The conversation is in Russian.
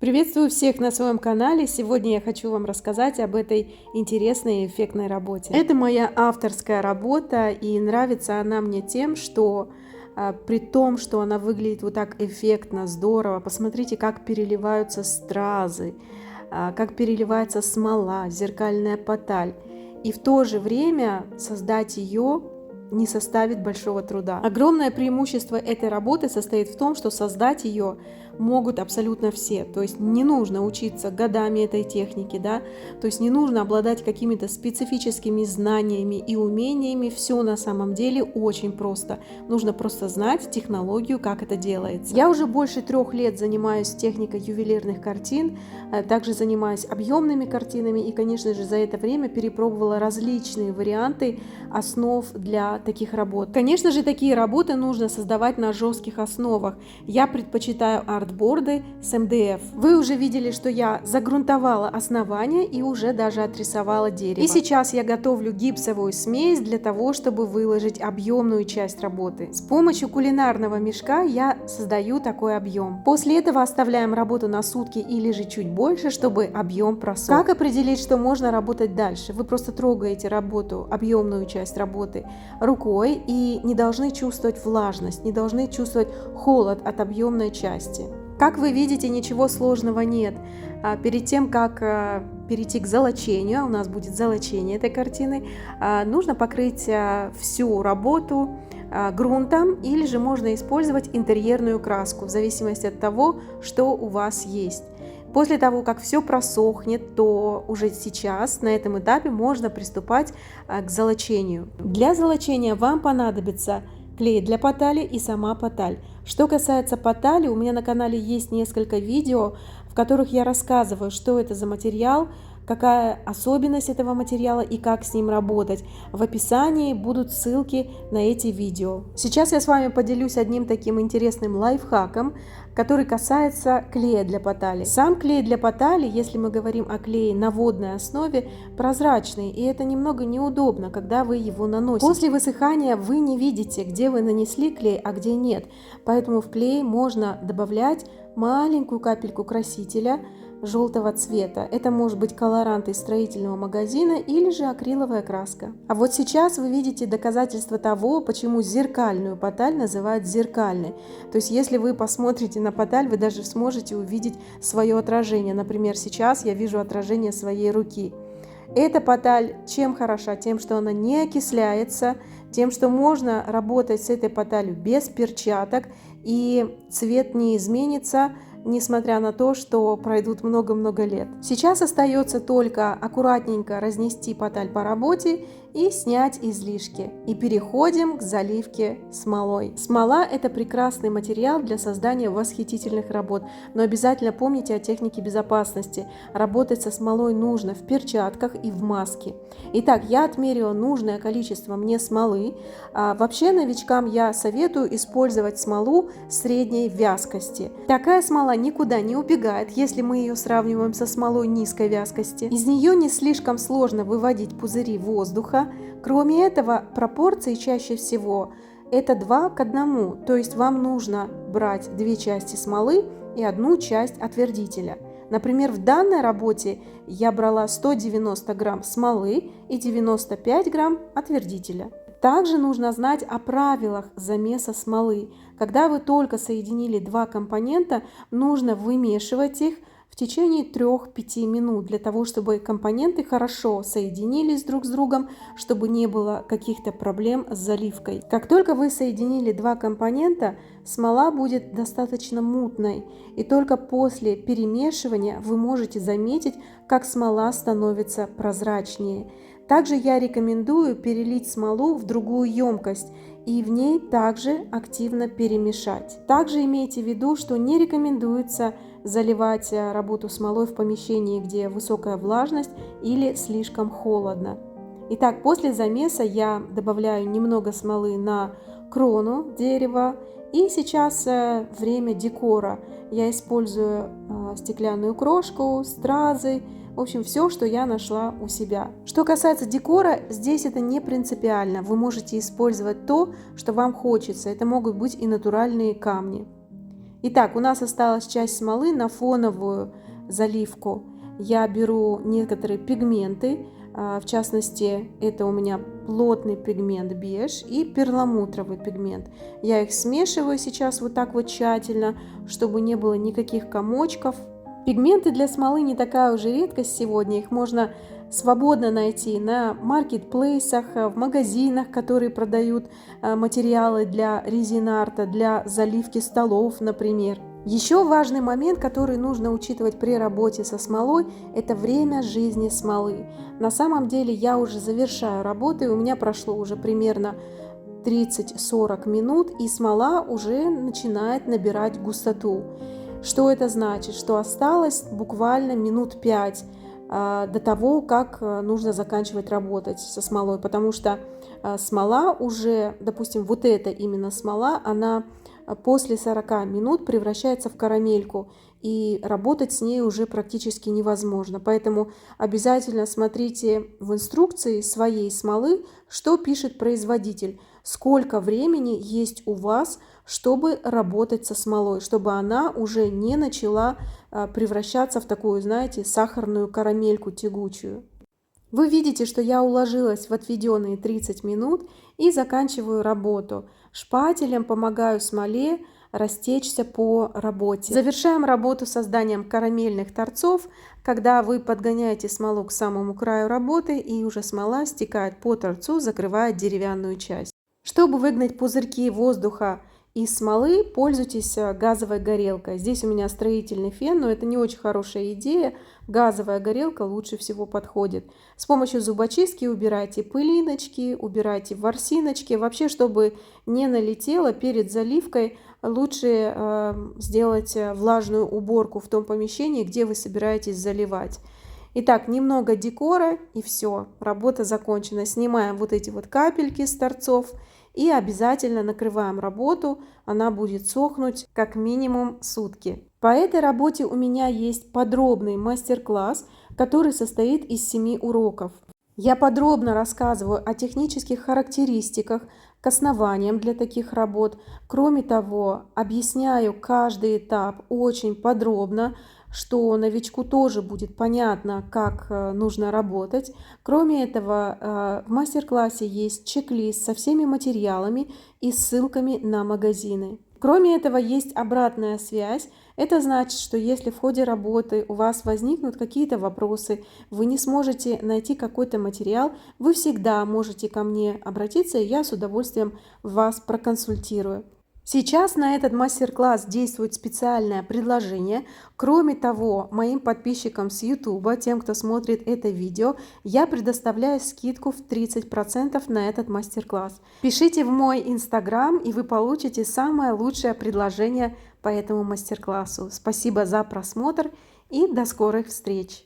Приветствую всех на своем канале. Сегодня я хочу вам рассказать об этой интересной и эффектной работе. Это моя авторская работа, и нравится она мне тем, что при том, что она выглядит вот так эффектно, здорово, посмотрите, как переливаются стразы, как переливается смола, зеркальная поталь. И в то же время создать ее не составит большого труда. Огромное преимущество этой работы состоит в том, что создать ее могут абсолютно все. То есть не нужно учиться годами этой техники, да? То есть не нужно обладать какими-то специфическими знаниями и умениями. Все на самом деле очень просто. Нужно просто знать технологию, как это делается. Я уже больше 3 лет занимаюсь техникой ювелирных картин, также занимаюсь объемными картинами и, конечно же, за это время перепробовала различные варианты основ для таких работ. Конечно же, такие работы нужно создавать на жестких основах. Я предпочитаю артборды с МДФ. Вы уже видели, что я загрунтовала основание и уже даже отрисовала дерево. И сейчас я готовлю гипсовую смесь для того, чтобы выложить объемную часть работы. С помощью кулинарного мешка я создаю такой объем. После этого оставляем работу на сутки или же чуть больше, чтобы объем просох. Как определить, что можно работать дальше? Вы просто трогаете работу, объемную часть работы рукой и не должны чувствовать влажность, не должны чувствовать холод от объемной части. Как вы видите, ничего сложного нет. Перед тем, как перейти к золочению, у нас будет золочение этой картины, нужно покрыть всю работу грунтом, или же можно использовать интерьерную краску, в зависимости от того, что у вас есть. После того, как все просохнет, то уже сейчас, на этом этапе, можно приступать к золочению. Для золочения вам понадобится клей для потали и сама поталь. Что касается потали, у меня на канале есть несколько видео, в которых я рассказываю, что это за материал, какая особенность этого материала и как с ним работать. В описании будут ссылки на эти видео. Сейчас я с вами поделюсь одним таким интересным лайфхаком, который касается клея для потали. Сам клей для потали, если мы говорим о клее на водной основе, прозрачный, и это немного неудобно, когда вы его наносите. После высыхания вы не видите, где вы нанесли клей, а где нет. Поэтому в клей можно добавлять маленькую капельку красителя желтого цвета. Это может быть колорант из строительного магазина или же акриловая краска. А вот сейчас вы видите доказательство того, почему зеркальную поталь называют зеркальной. То есть если вы посмотрите на поталь, вы даже сможете увидеть свое отражение. Например, сейчас я вижу отражение своей руки. Эта поталь чем хороша? Тем, что она не окисляется, тем, что можно работать с этой поталью без перчаток, и цвет не изменится, несмотря на то, что пройдут много-много лет. Сейчас остается только аккуратненько разнести поталь по работе и снять излишки. И переходим к заливке смолой. Смола – это прекрасный материал для создания восхитительных работ, но обязательно помните о технике безопасности. Работать со смолой нужно в перчатках и в маске. Итак, я отмерила нужное количество мне смолы. Вообще новичкам я советую использовать смолу средней вязкости. Такая смола никуда не убегает, если мы ее сравниваем со смолой низкой вязкости. Из нее не слишком сложно выводить пузыри воздуха. Кроме этого, пропорции чаще всего это 2 к 1, то есть вам нужно брать 2 части смолы и 1 часть отвердителя. Например, в данной работе я брала 190 грамм смолы и 95 грамм отвердителя. Также нужно знать о правилах замеса смолы. Когда вы только соединили 2 компонента, нужно вымешивать их в течение 3-5 минут, для того, чтобы компоненты хорошо соединились друг с другом, чтобы не было каких-то проблем с заливкой. Как только вы соединили 2 компонента, смола будет достаточно мутной, и только после перемешивания вы можете заметить, как смола становится прозрачнее. Также я рекомендую перелить смолу в другую емкость и в ней также активно перемешать. Также имейте в виду, что не рекомендуется заливать работу смолой в помещении, где высокая влажность или слишком холодно. Итак, после замеса я добавляю немного смолы на крону дерева. И сейчас время декора. Я использую стеклянную крошку, стразы, в общем, все, что я нашла у себя. Что касается декора, здесь это не принципиально. Вы можете использовать то, что вам хочется. Это могут быть и натуральные камни. Итак, у нас осталась часть смолы на фоновую заливку. Я беру некоторые пигменты, в частности, это у меня плотный пигмент беж и перламутровый пигмент. Я их смешиваю сейчас вот так вот тщательно, чтобы не было никаких комочков. Пигменты для смолы не такая уже редкость сегодня, их можно свободно найти на маркетплейсах, в магазинах, которые продают материалы для резин-арта, для заливки столов, например. Еще важный момент, который нужно учитывать при работе со смолой, это время жизни смолы. На самом деле я уже завершаю работу, и у меня прошло уже примерно 30-40 минут, и смола уже начинает набирать густоту. Что это значит? Что осталось буквально минут 5 до того, как нужно заканчивать работать со смолой, потому что смола уже, допустим, вот эта именно смола, она после 40 минут превращается в карамельку, и работать с ней уже практически невозможно. Поэтому обязательно смотрите в инструкции своей смолы, что пишет производитель, сколько времени есть у вас, чтобы работать со смолой, чтобы она уже не начала превращаться в такую, знаете, сахарную карамельку тягучую. Вы видите, что я уложилась в отведенные 30 минут и заканчиваю работу. Шпателем помогаю смоле растечься по работе. Завершаем работу созданием карамельных торцов, когда вы подгоняете смолу к самому краю работы, и уже смола стекает по торцу, закрывая деревянную часть. Чтобы выгнать пузырьки воздуха из смолы, пользуйтесь газовой горелкой. Здесь у меня строительный фен, но это не очень хорошая идея. Газовая горелка лучше всего подходит. С помощью зубочистки убирайте пылиночки, убирайте ворсиночки. Вообще, чтобы не налетело перед заливкой, лучше сделать влажную уборку в том помещении, где вы собираетесь заливать. Итак, немного декора, и все, работа закончена. Снимаем вот эти вот капельки с торцов и обязательно накрываем работу. Она будет сохнуть как минимум сутки. По этой работе у меня есть подробный мастер-класс, который состоит из 7 уроков. Я подробно рассказываю о технических характеристиках к основаниям для таких работ. Кроме того, объясняю каждый этап очень подробно, что новичку тоже будет понятно, как нужно работать. Кроме этого, в мастер-классе есть чек-лист со всеми материалами и ссылками на магазины. Кроме этого, есть обратная связь. Это значит, что если в ходе работы у вас возникнут какие-то вопросы, вы не сможете найти какой-то материал, вы всегда можете ко мне обратиться, и я с удовольствием вас проконсультирую. Сейчас на этот мастер-класс действует специальное предложение. Кроме того, моим подписчикам с YouTube, тем, кто смотрит это видео, я предоставляю скидку в 30% на этот мастер-класс. Пишите в мой Instagram, и вы получите самое лучшее предложение по этому мастер-классу. Спасибо за просмотр и до скорых встреч!